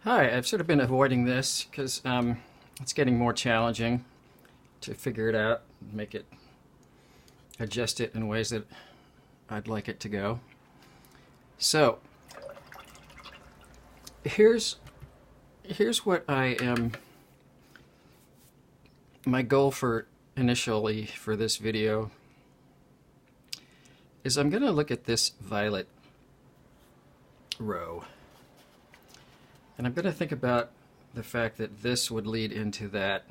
Hi, I've sort of been avoiding this because it's getting more challenging to figure it out, make it, adjust it in ways that I'd like it to go. So here's what I am. My goal for initially for this video is I'm going to look at this violet row. And I'm going to think about the fact that this would lead into that.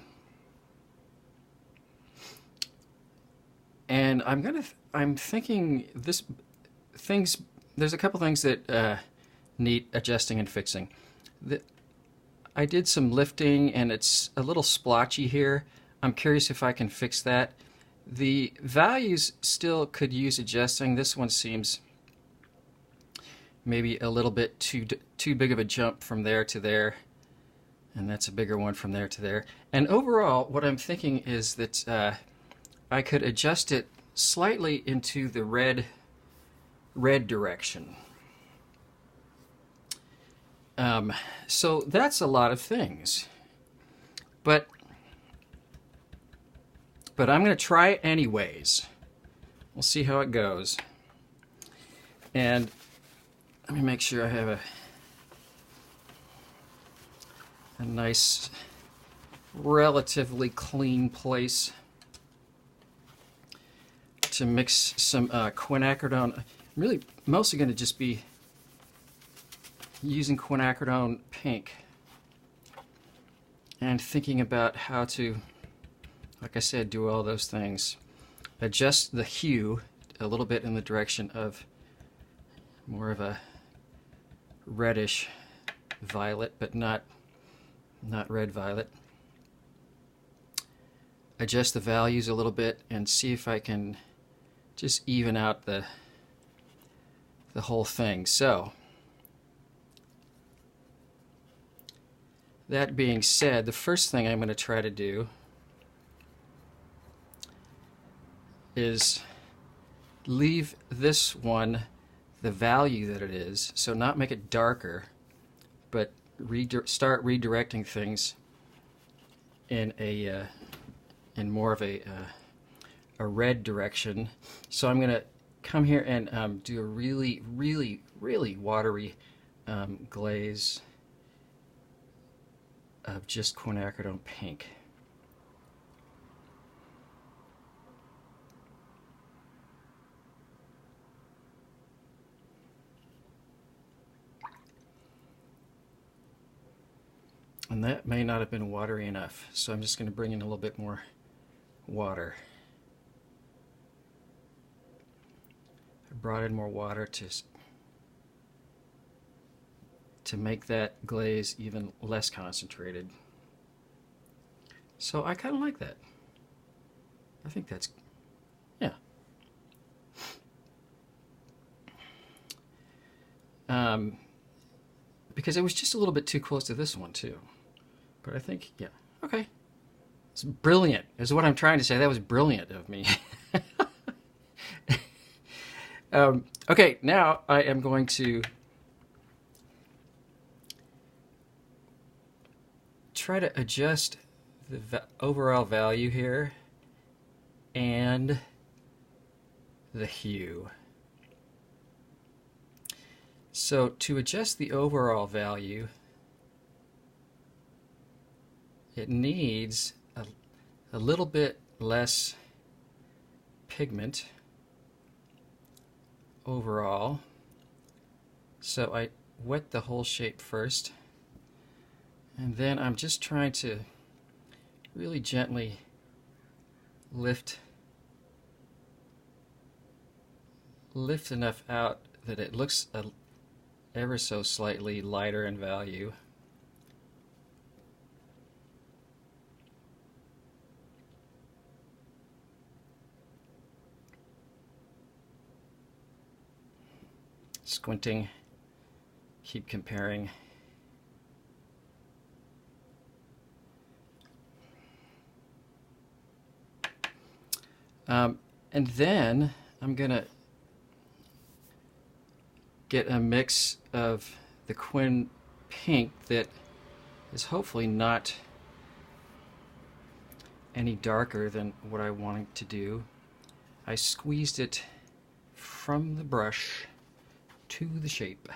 And I'm thinking there's a couple things that need adjusting and fixing. I did some lifting and it's a little splotchy here. I'm curious if I can fix that. The values still could use adjusting. This one seems maybe a little bit too big of a jump from there to there, and that's a bigger one from there to there. And overall, what I'm thinking is that I could adjust it slightly into the red direction. So that's a lot of things, but I'm going to try it anyways. We'll see how it goes. And let me make sure I have a nice, relatively clean place to mix some quinacridone. I'm really mostly going to just be using quinacridone pink and thinking about how to, like I said, do all those things. Adjust the hue a little bit in the direction of more of a reddish violet, but not red violet. Adjust the values a little bit and see if I can just even out the whole thing. So that being said, the first thing I'm going to try to do is leave this one the value that it is, so not make it darker, but start redirecting things in more of a red direction. So I'm going to come here and do a really watery glaze of just quinacridone pink. And that may not have been watery enough, so I'm just going to bring in a little bit more water. I brought in more water to make that glaze even less concentrated. So I kind of like that. I think that's, yeah. Because it was just a little bit too close to this one too. But I think, yeah, okay. It's brilliant, is what I'm trying to say. That was brilliant of me. Okay, now I am going to try to adjust the overall value here and the hue. So to adjust the overall value, it needs a little bit less pigment overall. So I wet the whole shape first, and then I'm just trying to really gently lift enough out that it looks ever so slightly lighter in value. Squinting, keep comparing. And then I'm gonna get a mix of the Quin pink that is hopefully not any darker than what I wanted to do. I squeezed it from the brush to the shape.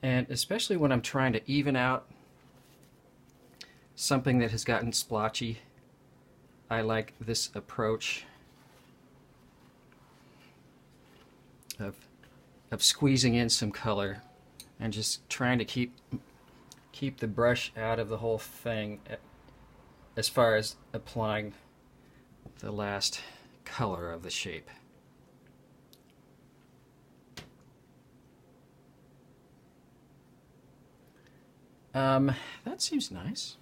And especially when I'm trying to even out something that has gotten splotchy, I like this approach of squeezing in some color and just trying to keep the brush out of the whole thing as far as applying the last color of the shape. That seems nice.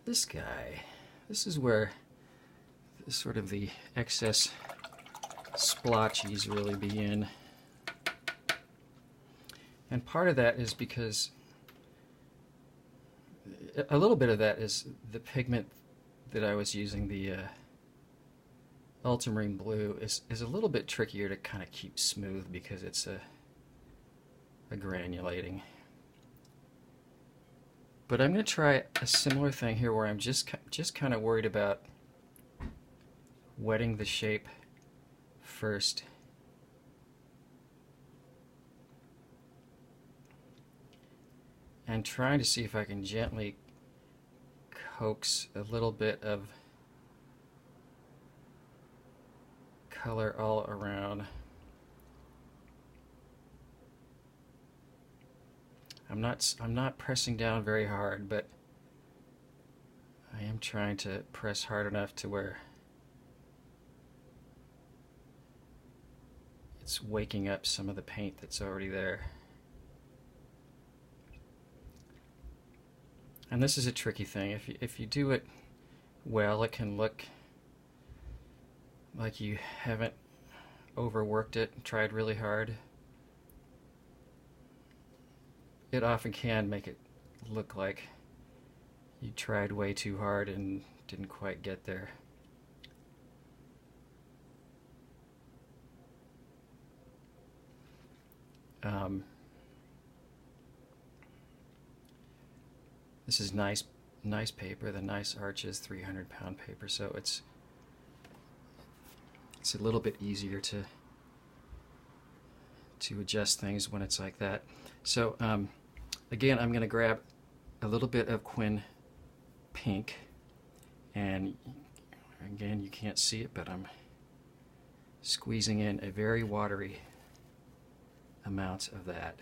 This guy, this is where sort of the excess splotchies really begin. And part of that is because a little bit of that is the pigment that I was using, the ultramarine blue, is a little bit trickier to kind of keep smooth because it's a granulating. But I'm going to try a similar thing here where I'm just kind of worried about wetting the shape first. And trying to see if I can gently coax a little bit of color all around. I'm not pressing down very hard, but I am trying to press hard enough to where it's waking up some of the paint that's already there. And this is a tricky thing. If you do it well, it can look like you haven't overworked it and tried really hard. It often can make it look like you tried way too hard and didn't quite get there. This is nice paper. The Nice Arch is 300-pound paper, so it's a little bit easier to adjust things when it's like that. So again, I'm going to grab a little bit of Quin Pink, and again, you can't see it, but I'm squeezing in a very watery amount of that.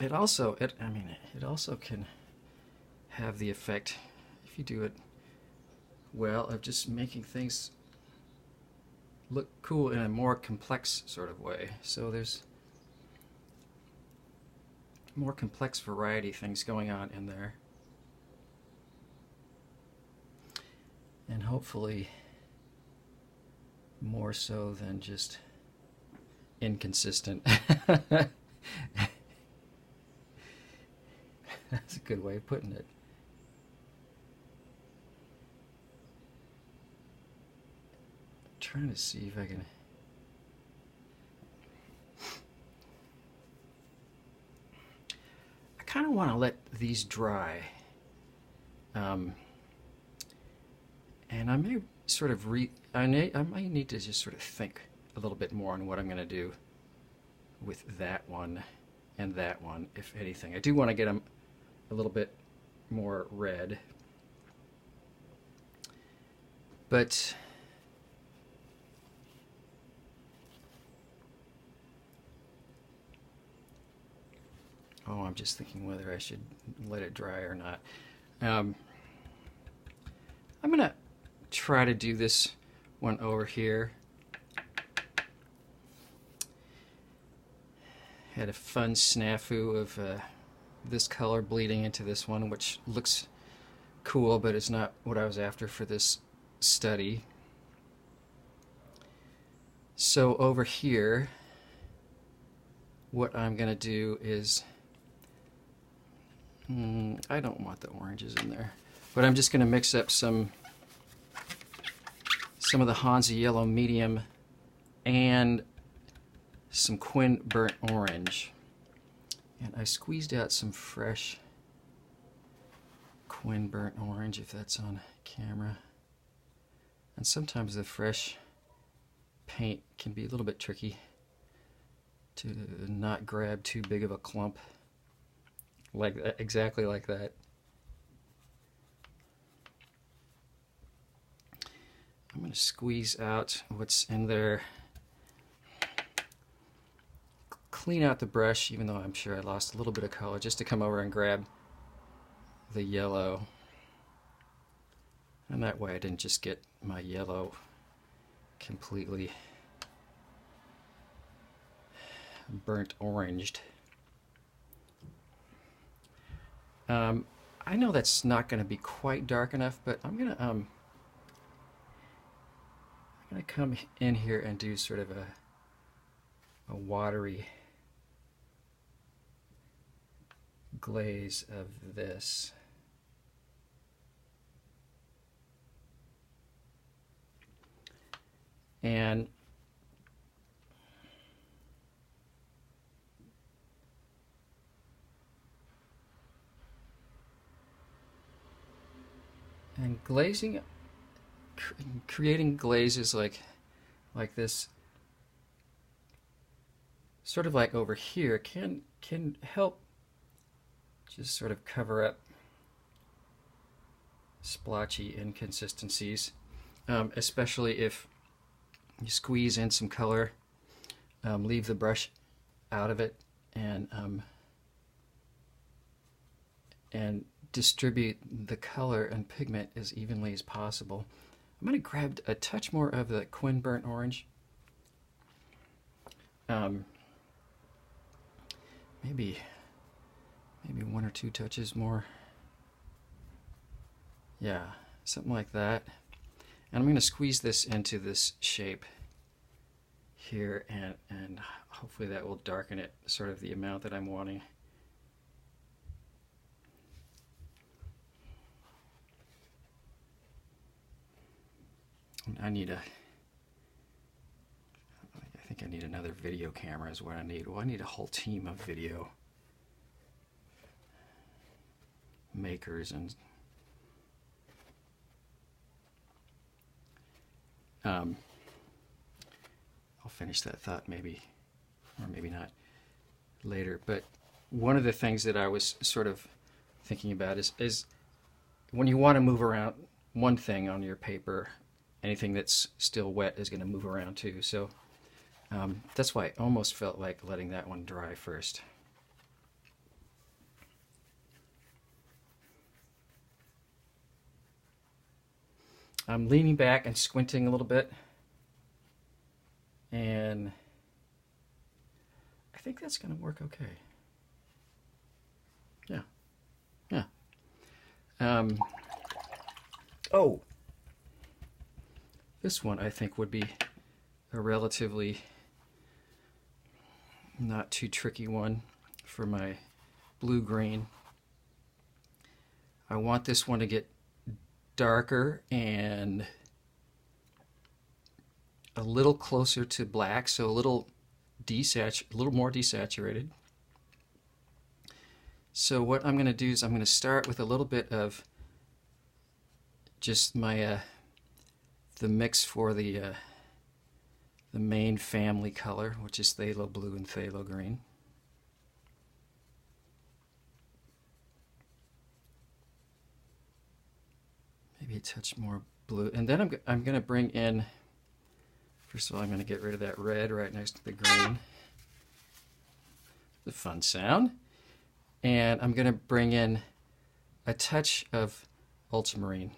It also can have the effect, if you do it well, of just making things look cool in a more complex sort of way. So there's more complex variety things going on in there. And hopefully more so than just inconsistent. That's a good way of putting it. I'm trying to see if I can. I kind of want to let these dry. And I may sort of I might need to just sort of think a little bit more on what I'm going to do with that one and that one, if anything. I do want to get them a little bit more red, but I'm just thinking whether I should let it dry or not. I'm gonna try to do this one over here. Had a fun snafu of this color bleeding into this one, which looks cool, but it's not what I was after for this study. So over here, what I'm going to do is I don't want the oranges in there, but I'm just going to mix up some of the Hansa Yellow Medium and some Quin Burnt Orange. And I squeezed out some fresh Quin Burnt Orange, if that's on camera. And sometimes the fresh paint can be a little bit tricky to not grab too big of a clump, like that, exactly like that. I'm going to squeeze out what's in there, clean out the brush, even though I'm sure I lost a little bit of color, just to come over and grab the yellow. And that way I didn't just get my yellow completely burnt oranged. I know that's not going to be quite dark enough, but I'm gonna come in here and do sort of a watery glaze of this. And glazing, creating glazes like this, sort of like over here, can help just sort of cover up splotchy inconsistencies, especially if you squeeze in some color, leave the brush out of it, and distribute the color and pigment as evenly as possible. I'm going to grab a touch more of the Quin Burnt Orange. Maybe one or two touches more. Yeah, something like that. And I'm going to squeeze this into this shape here, and hopefully that will darken it sort of the amount that I'm wanting. I think I need another video camera is what I need. Well, I need a whole team of video makers, and I'll finish that thought maybe, or maybe not, later. But one of the things that I was sort of thinking about is when you want to move around one thing on your paper, anything that's still wet is going to move around too. So that's why I almost felt like letting that one dry first. I'm leaning back and squinting a little bit, and I think that's going to work okay. Yeah. Oh, this one I think would be a relatively not too tricky one for my blue-green. I want this one to get darker and a little closer to black, so a little more desaturated. So what I'm going to do is I'm going to start with a little bit of just my the mix for the main family color, which is phthalo blue and phthalo green. Maybe a touch more blue, and then I'm going to bring in. First of all, I'm going to get rid of that red right next to the green. The fun sound. And I'm going to bring in a touch of ultramarine.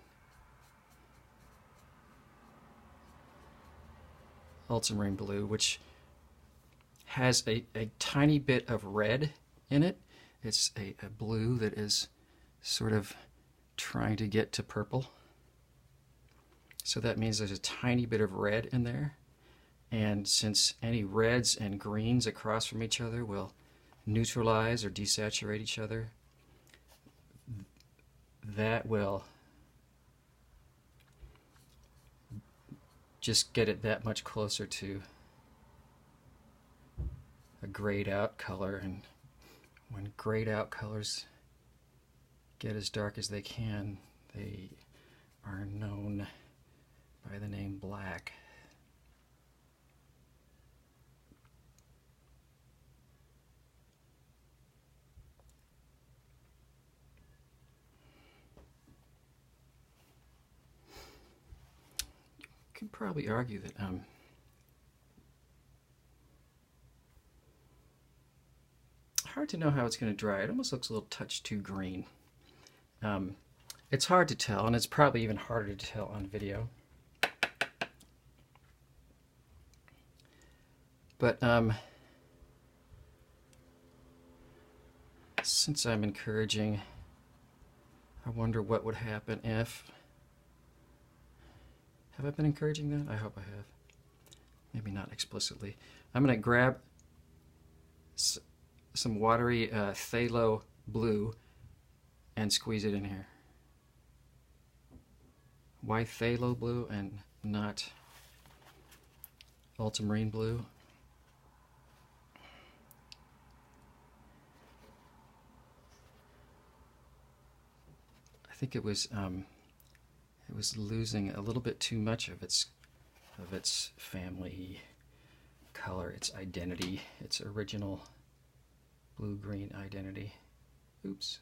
Ultramarine blue, which has a tiny bit of red in it. It's a blue that is sort of trying to get to purple. So that means there's a tiny bit of red in there. And since any reds and greens across from each other will neutralize or desaturate each other, that will just get it that much closer to a grayed out color. And when grayed out colors get as dark as they can, they are known by the name black. Could probably argue that hard to know how it's going to dry. It almost looks a little touch too green. It's hard to tell, and it's probably even harder to tell on video. But since I'm encouraging, I wonder what would happen if... Have I been encouraging that? I hope I have. Maybe not explicitly. I'm going to grab some watery phthalo blue and squeeze it in here. Why phthalo blue and not ultramarine blue? I think it was losing a little bit too much of its family color, its identity, its original blue-green identity. Oops.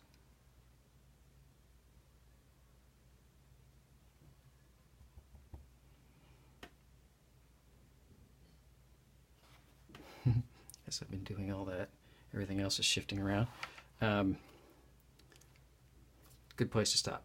Guess I've been doing all that. Everything else is shifting around. Good place to stop.